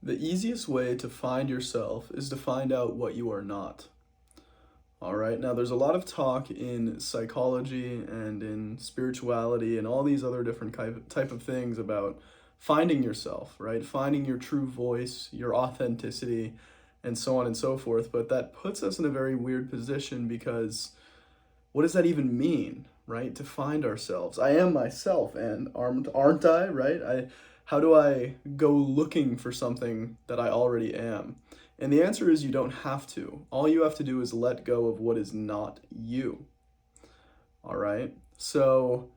The easiest way to find yourself is to find out what you are not. All right. Now, there's a lot of talk in psychology and in spirituality and all these other different type of things about finding yourself, right? Finding your true voice, your authenticity, and so on and so forth. But that puts us in a very weird position because what does that even mean, right? To find ourselves. I am myself, and aren't I, right? How do I go looking for something that I already am? And the answer is you don't have to. All you have to do is let go of what is not you. All right? So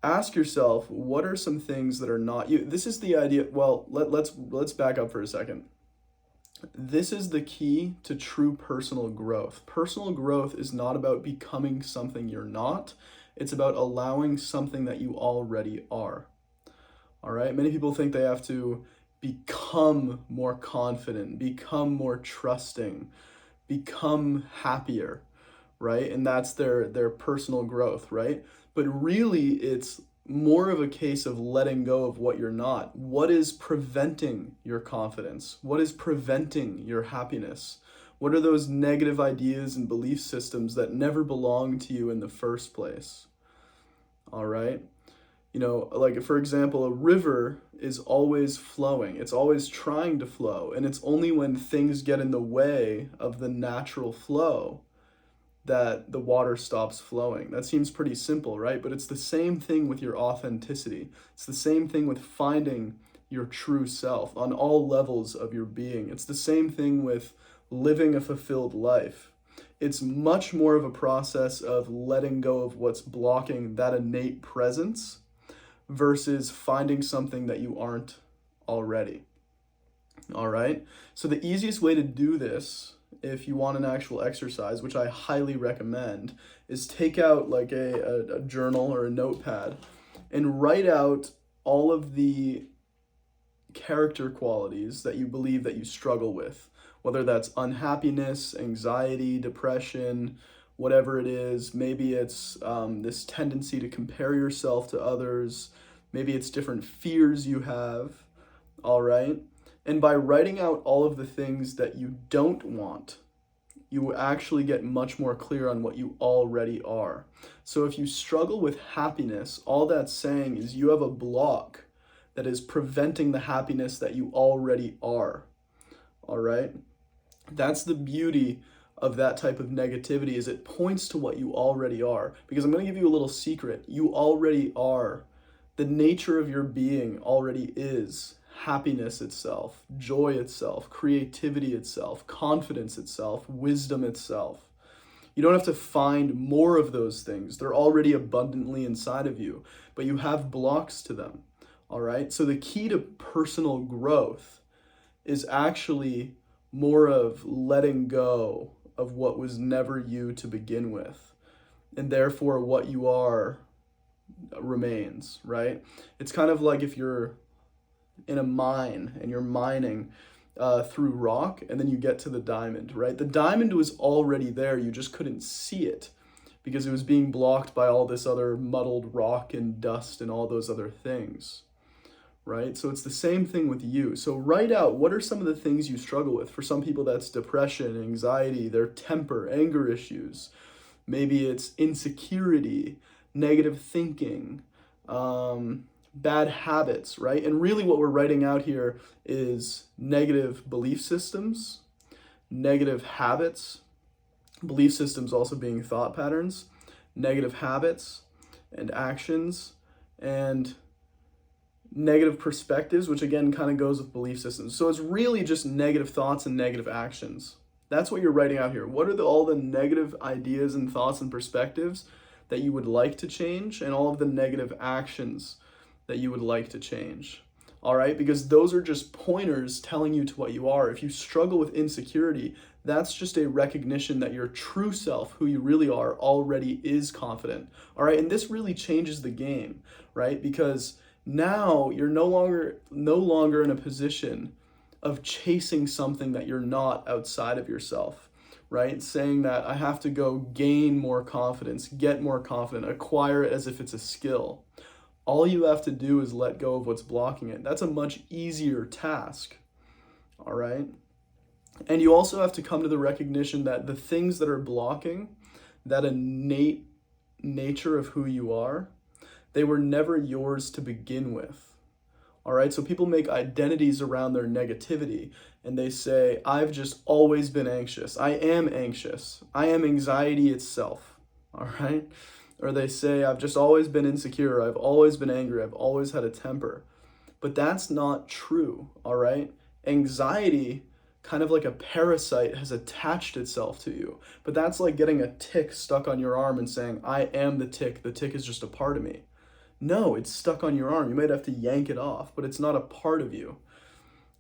ask yourself, what are some things that are not you? This is the idea. Well, let's back up for a second. This is the key to true personal growth. Personal growth is not about becoming something you're not. It's about allowing something that you already are. All right? Many people think they have to become more confident, become more trusting, become happier, right? And that's their personal growth, right? But really it's more of a case of letting go of what you're not. What is preventing your confidence? What is preventing your happiness? What are those negative ideas and belief systems that never belonged to you in the first place? All right? Like for example, a river is always flowing. It's always trying to flow. And it's only when things get in the way of the natural flow that the water stops flowing. That seems pretty simple, right? But it's the same thing with your authenticity. It's the same thing with finding your true self on all levels of your being. It's the same thing with living a fulfilled life. It's much more of a process of letting go of what's blocking that innate presence versus finding something that you aren't already. All right? So the easiest way to do this, if you want an actual exercise, which I highly recommend, is take out like a journal or a notepad and write out all of the character qualities that you believe that you struggle with, whether that's unhappiness, anxiety, depression, whatever it is. Maybe it's this tendency to compare yourself to others. Maybe it's different fears you have. All right. And by writing out all of the things that you don't want, you actually get much more clear on what you already are. So if you struggle with happiness, all that's saying is you have a block that is preventing the happiness that you already are. All right? That's the beauty of that type of negativity, is it points to what you already are. Because I'm going to give you a little secret. You already are. The nature of your being already is happiness itself, joy itself, creativity itself, confidence itself, wisdom itself. You don't have to find more of those things. They're already abundantly inside of you, but you have blocks to them. All right? So the key to personal growth is actually more of letting go of what was never you to begin with. And therefore what you are remains, right? It's kind of like if you're in a mine and you're mining through rock, and then you get to the diamond, right? The diamond was already there, you just couldn't see it because it was being blocked by all this other muddled rock and dust and all those other things, right? So it's the same thing with you. So write out, what are some of the things you struggle with? For some people, that's depression, anxiety, their temper, anger issues. Maybe it's insecurity, negative thinking, bad habits, right? And really what we're writing out here is negative belief systems, negative habits, belief systems also being thought patterns, negative habits and actions, and negative perspectives, which again kind of goes with belief systems. So it's really just negative thoughts and negative actions. That's what you're writing out here. What are all the negative ideas and thoughts and perspectives that you would like to change, and all of the negative actions that you would like to change? All right, because those are just pointers telling you to what you are. If you struggle with insecurity, that's just a recognition that your true self, who you really are, already is confident. All right, and this really changes the game, right? Because now you're no longer in a position of chasing something that you're not outside of yourself, right? Saying that I have to go gain more confidence, get more confident, acquire it as if it's a skill. All you have to do is let go of what's blocking it. That's a much easier task, all right? And you also have to come to the recognition that the things that are blocking that innate nature of who you are, they were never yours to begin with. All right, so people make identities around their negativity and they say, I've just always been anxious. I am anxious. I am anxiety itself. All right, or they say, I've just always been insecure. I've always been angry. I've always had a temper. But that's not true. All right, anxiety, kind of like a parasite, has attached itself to you. But that's like getting a tick stuck on your arm and saying, I am the tick is just a part of me. No, it's stuck on your arm. You might have to yank it off, but it's not a part of you.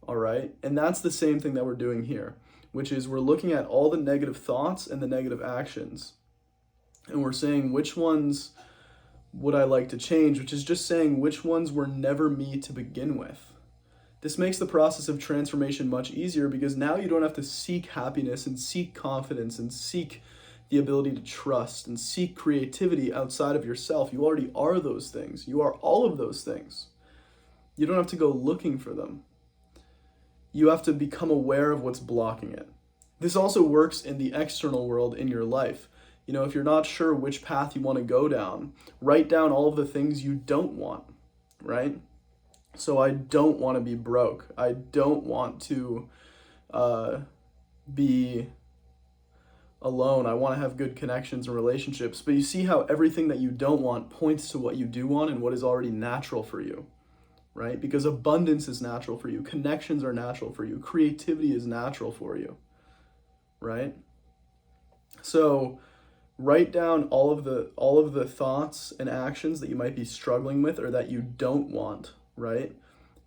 All right? And that's the same thing that we're doing here, which is we're looking at all the negative thoughts and the negative actions. And we're saying, which ones would I like to change? Which is just saying, which ones were never me to begin with. This makes the process of transformation much easier because now you don't have to seek happiness and seek confidence and seek the ability to trust and seek creativity outside of yourself. You already are those things. You are all of those things. You don't have to go looking for them. You have to become aware of what's blocking it. This also works in the external world in your life. You know, if you're not sure which path you want to go down, write down all of the things you don't want, right? So I don't want to be broke. I don't want to be alone. I want to have good connections and relationships. But you see how everything that you don't want points to what you do want and what is already natural for you, right? Because abundance is natural for you. Connections are natural for you. Creativity is natural for you, right? So write down all of the thoughts and actions that you might be struggling with or that you don't want, right?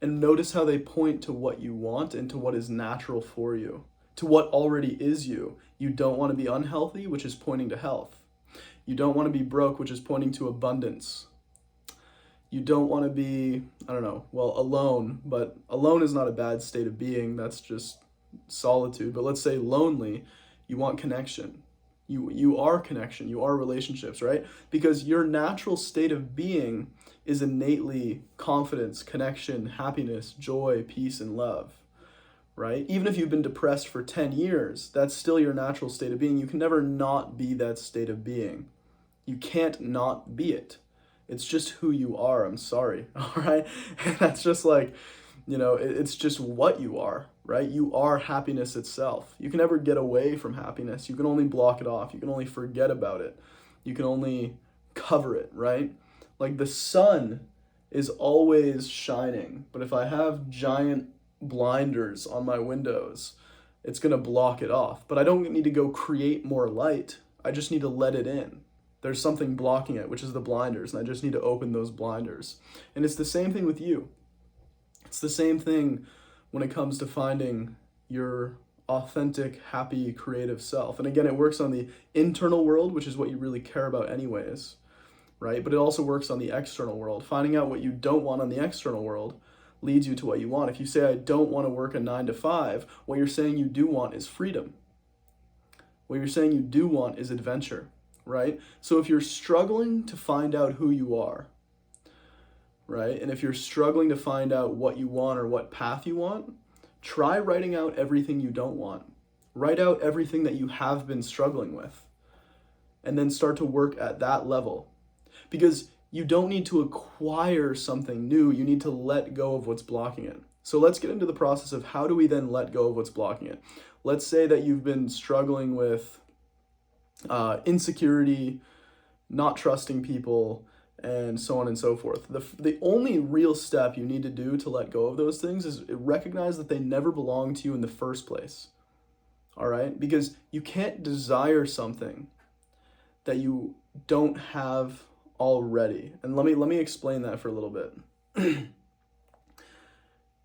And notice how they point to what you want and to what is natural for you, to what already is you. You don't want to be unhealthy, which is pointing to health. You don't want to be broke, which is pointing to abundance. You don't want to be, alone, but alone is not a bad state of being. That's just solitude. But let's say lonely, you want connection. You are connection. You are relationships, right? Because your natural state of being is innately confidence, connection, happiness, joy, peace, and love. Right? Even if you've been depressed for 10 years, that's still your natural state of being. You can never not be that state of being. You can't not be it. It's just who you are. I'm sorry. All right? And that's just like, it's just what you are, right? You are happiness itself. You can never get away from happiness. You can only block it off. You can only forget about it. You can only cover it, right? Like the sun is always shining, but if I have giant blinders on my windows, it's going to block it off. But I don't need to go create more light. I just need to let it in. There's something blocking it, which is the blinders, and I just need to open those blinders. And it's the same thing with you. It's the same thing when it comes to finding your authentic, happy, creative self. And again, it works on the internal world, which is what you really care about anyways, right? But it also works on the external world. Finding out what you don't want on the external world leads you to what you want. If you say, I don't want to work a 9 to 5, what you're saying you do want is freedom. What you're saying you do want is adventure, right? So if you're struggling to find out who you are, right? And if you're struggling to find out what you want or what path you want, try writing out everything you don't want. Write out everything that you have been struggling with. And then start to work at that level. Because you don't need to acquire something new. You need to let go of what's blocking it. So let's get into the process of how do we then let go of what's blocking it. Let's say that you've been struggling with insecurity, not trusting people, and so on and so forth. The only real step you need to do to let go of those things is recognize that they never belonged to you in the first place. All right? Because you can't desire something that you don't have already. And let me explain that for a little bit.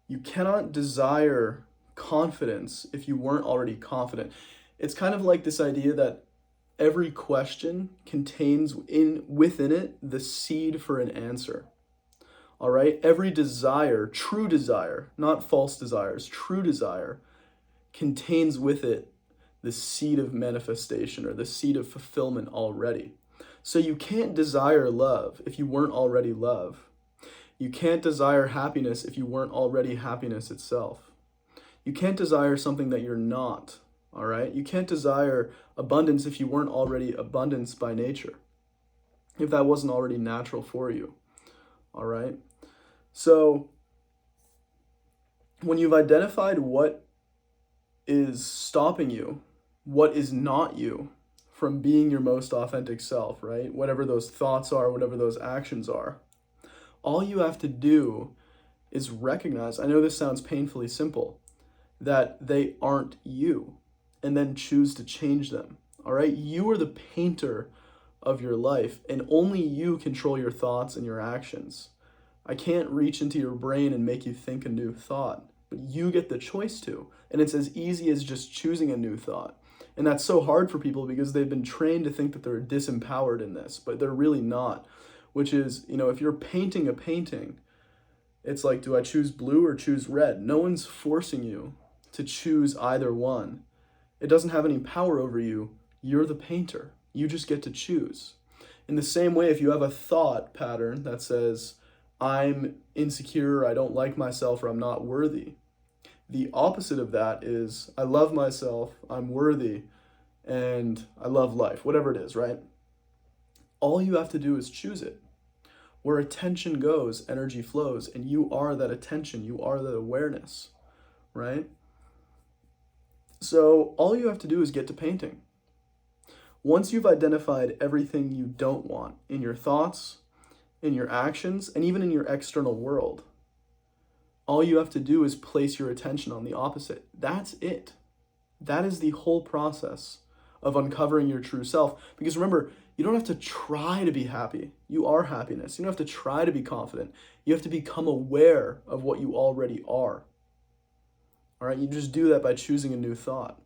You cannot desire confidence if you weren't already confident. It's kind of like this idea that every question contains within it the seed for an answer. All right? Every desire, true desire, not false desires, true desire contains with it the seed of manifestation or the seed of fulfillment already. So you can't desire love if you weren't already love. You can't desire happiness if you weren't already happiness itself. You can't desire something that you're not, all right? You can't desire abundance if you weren't already abundance by nature, if that wasn't already natural for you, all right? So when you've identified what is stopping you, what is not you from being your most authentic self, right? Whatever those thoughts are, whatever those actions are, all you have to do is recognize, I know this sounds painfully simple, that they aren't you, and then choose to change them, all right? You are the painter of your life, and only you control your thoughts and your actions. I can't reach into your brain and make you think a new thought, but you get the choice to, and it's as easy as just choosing a new thought. And that's so hard for people because they've been trained to think that they're disempowered in this, but they're really not, which is, if you're painting a painting, it's like, do I choose blue or choose red? No one's forcing you to choose either one. It doesn't have any power over you. You're the painter. You just get to choose. In the same way, if you have a thought pattern that says, I'm insecure, I don't like myself, or I'm not worthy, the opposite of that is, I love myself, I'm worthy, and I love life, whatever it is, right? All you have to do is choose it. Where attention goes, energy flows, and you are that attention, you are that awareness, right? So all you have to do is get to painting. Once you've identified everything you don't want in your thoughts, in your actions, and even in your external world, all you have to do is place your attention on the opposite. That's it. That is the whole process of uncovering your true self. Because remember, you don't have to try to be happy. You are happiness. You don't have to try to be confident. You have to become aware of what you already are. All right, you just do that by choosing a new thought.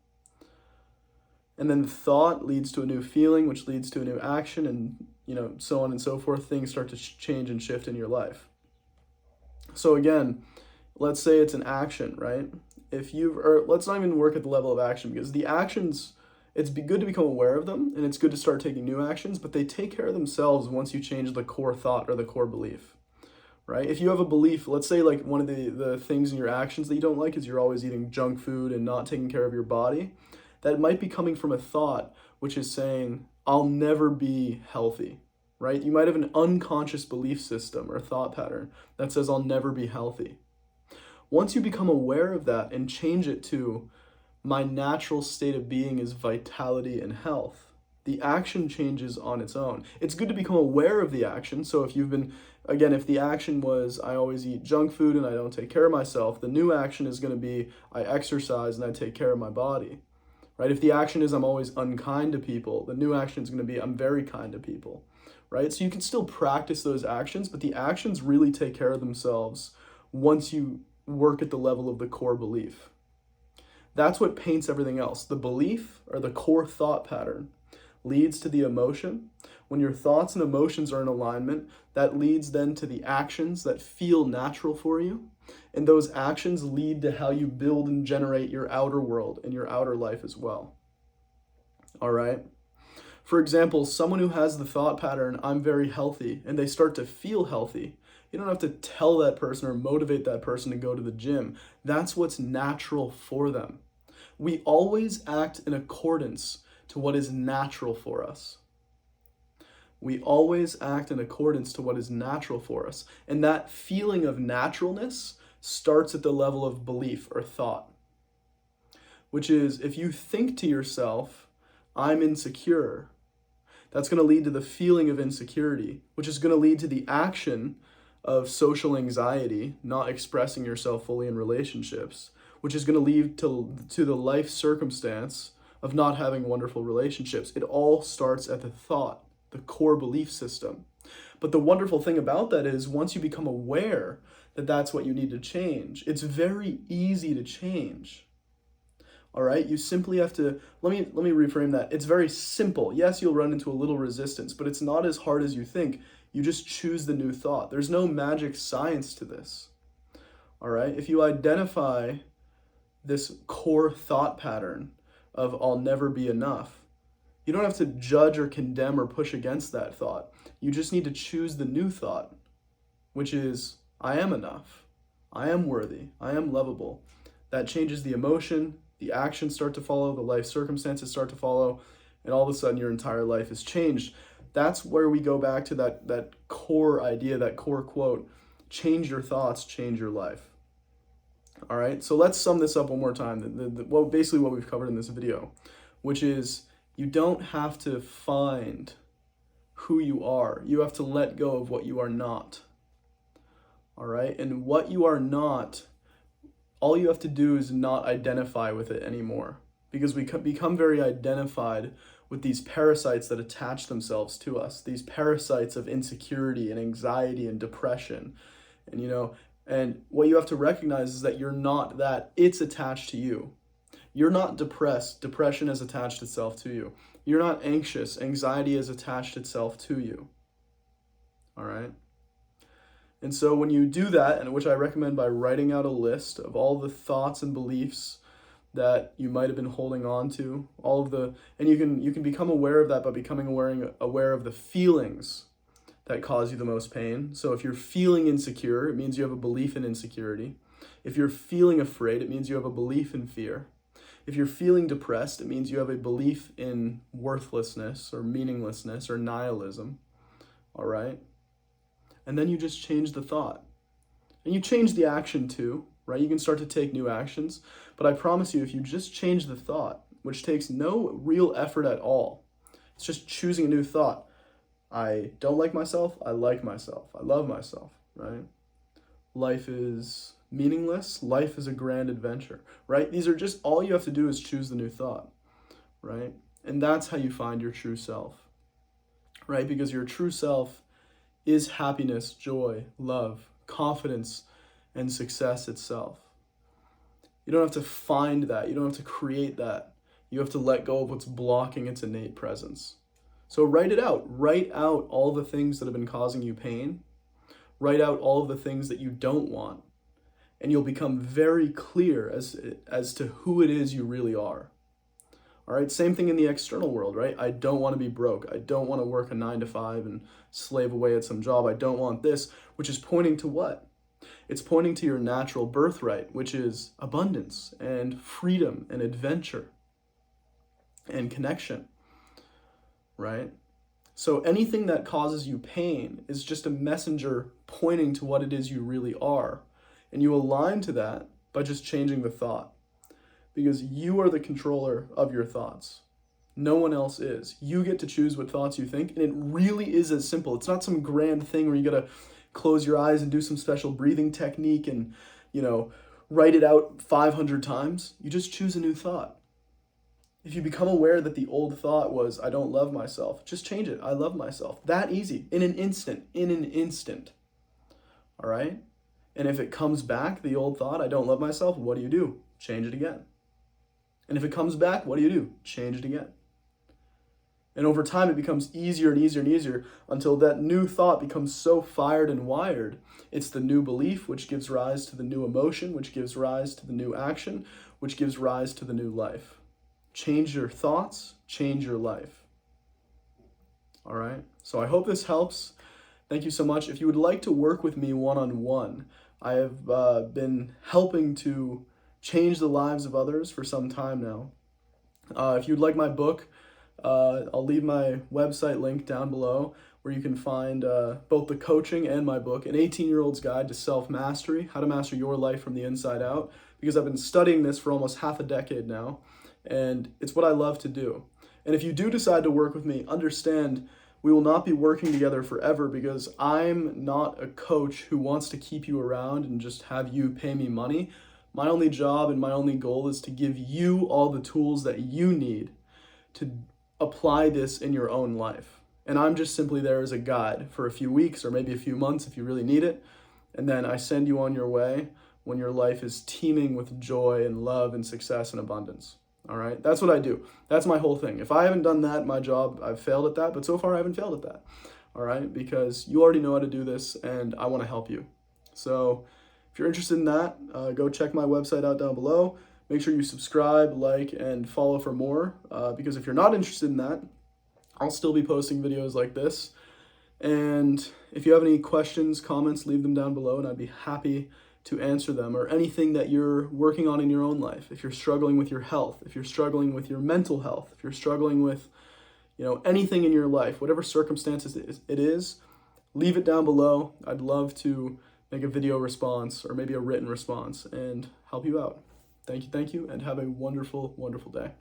And then the thought leads to a new feeling, which leads to a new action, and so on and so forth. Things start to change and shift in your life. So again, let's say it's an action, right? Let's not even work at the level of action, because the actions, it's good to become aware of them, and it's good to start taking new actions, but they take care of themselves once you change the core thought or the core belief, right? If you have a belief, let's say like one of the things in your actions that you don't like is you're always eating junk food and not taking care of your body, that might be coming from a thought which is saying, I'll never be healthy, right? You might have an unconscious belief system or thought pattern that says, I'll never be healthy. Once you become aware of that and change it to, my natural state of being is vitality and health, the action changes on its own. It's good to become aware of the action. So if if the action was, I always eat junk food and I don't take care of myself, the new action is going to be, I exercise and I take care of my body, right? If the action is, I'm always unkind to people, the new action is going to be, I'm very kind to people, right? So you can still practice those actions, but the actions really take care of themselves once you work at the level of the core belief. That's what paints everything else. The belief, or the core thought pattern, leads to the emotion. When your thoughts and emotions are in alignment, that leads then to the actions that feel natural for you. And those actions lead to how you build and generate your outer world and your outer life as well. All right? For example, someone who has the thought pattern, I'm very healthy, and they start to feel healthy, you don't have to tell that person or motivate that person to go to the gym. That's what's natural for them. We always act in accordance to what is natural for us. We always act in accordance to what is natural for us. And that feeling of naturalness starts at the level of belief or thought, which is, if you think to yourself, I'm insecure, that's going to lead to the feeling of insecurity, which is going to lead to the action of social anxiety, not expressing yourself fully in relationships, which is going to lead to the life circumstance of not having wonderful relationships. It all starts at the thought, the core belief system. But the wonderful thing about that is, once you become aware that that's what you need to change, it's very easy to change. All right, you simply have to, let me reframe that. It's very simple. Yes, you'll run into a little resistance, but it's not as hard as you think. You just choose the new thought. There's no magic science to this. All right, if you identify this core thought pattern of I'll never be enough, you don't have to judge or condemn or push against that thought. You just need to choose the new thought, which is, I am enough. I am worthy. I am lovable. that changes the emotion, the actions start to follow, the life circumstances start to follow, and all of a sudden your entire life is changed. That's where we go back to that core idea, that core quote, change your thoughts, change your life. All right, so let's sum this up one more time. Basically what we've covered in this video, which is you don't have to find who you are. You have to let go of what you are not. All right, and what you are not, all you have to do is not identify with it anymore, because we become very identified with these parasites that attach themselves to us, these parasites of insecurity and anxiety and depression. And what you have to recognize is that you're not that, it's attached to you. You're not depressed, depression has attached itself to you. You're not anxious, anxiety has attached itself to you. All right? And so when you do that, and which I recommend by writing out a list of all the thoughts and beliefs that you might have been holding on to, and you can become aware of that by becoming aware of the feelings that cause you the most pain. So if you're feeling insecure, it means you have a belief in insecurity. If you're feeling afraid, it means you have a belief in fear. If you're feeling depressed, it means you have a belief in worthlessness or meaninglessness or nihilism. All right? And then you just change the thought. And you change the action too, right? You can start to take new actions. But I promise you, if you just change the thought, which takes no real effort at all, it's just choosing a new thought. I don't like myself, I like myself, I love myself, right? Life is meaningless, life is a grand adventure, right? These are just, all you have to do is choose the new thought, right? And that's how you find your true self, right? Because your true self is happiness, joy, love, confidence, and success itself. You don't have to find that. You don't have to create that. You have to let go of what's blocking its innate presence. So write it out. Write out all the things that have been causing you pain. Write out all of the things that you don't want. And you'll become very clear as to who it is you really are. All right, same thing in the external world, right? I don't want to be broke. I don't want to work a 9-to-5 and slave away at some job. I don't want this, which is pointing to what? It's pointing to your natural birthright, which is abundance and freedom and adventure and connection, right? So anything that causes you pain is just a messenger pointing to what it is you really are. And you align to that by just changing the thought. Because you are the controller of your thoughts. No one else is. You get to choose what thoughts you think, and it really is as simple. It's not some grand thing where you gotta close your eyes and do some special breathing technique and, write it out 500 times. You just choose a new thought. If you become aware that the old thought was, I don't love myself, just change it. I love myself. That easy. In an instant. All right? And if it comes back, the old thought, I don't love myself, what do? Change it again. And if it comes back, what do? Change it again. And over time, it becomes easier and easier and easier until that new thought becomes so fired and wired. It's the new belief, which gives rise to the new emotion, which gives rise to the new action, which gives rise to the new life. Change your thoughts, change your life. All right? So I hope this helps. Thank you so much. If you would like to work with me one-on-one, I have been helping to change the lives of others for some time now. If you'd like my book, I'll leave my website link down below where you can find both the coaching and my book, An 18-Year-Old's Guide to Self-Mastery, How to Master Your Life from the Inside Out, because I've been studying this for almost half a decade now, and it's what I love to do. And if you do decide to work with me, understand we will not be working together forever, because I'm not a coach who wants to keep you around and just have you pay me money. My only job and my only goal is to give you all the tools that you need to apply this in your own life. And I'm just simply there as a guide for a few weeks or maybe a few months if you really need it. And then I send you on your way when your life is teeming with joy and love and success and abundance. All right? That's what I do. That's my whole thing. If I haven't done that, my job, I've failed at that. But so far, I haven't failed at that. All right? Because you already know how to do this, and I want to help you. So if you're interested in that, go check my website out down below. Make sure you subscribe, like, and follow for more. Because if you're not interested in that, I'll still be posting videos like this. And if you have any questions, comments, leave them down below, and I'd be happy to answer them, or anything that you're working on in your own life. If you're struggling with your health, if you're struggling with your mental health, if you're struggling with, anything in your life, whatever circumstances it is, leave it down below. I'd love to make a video response or maybe a written response and help you out. Thank you, and have a wonderful, wonderful day.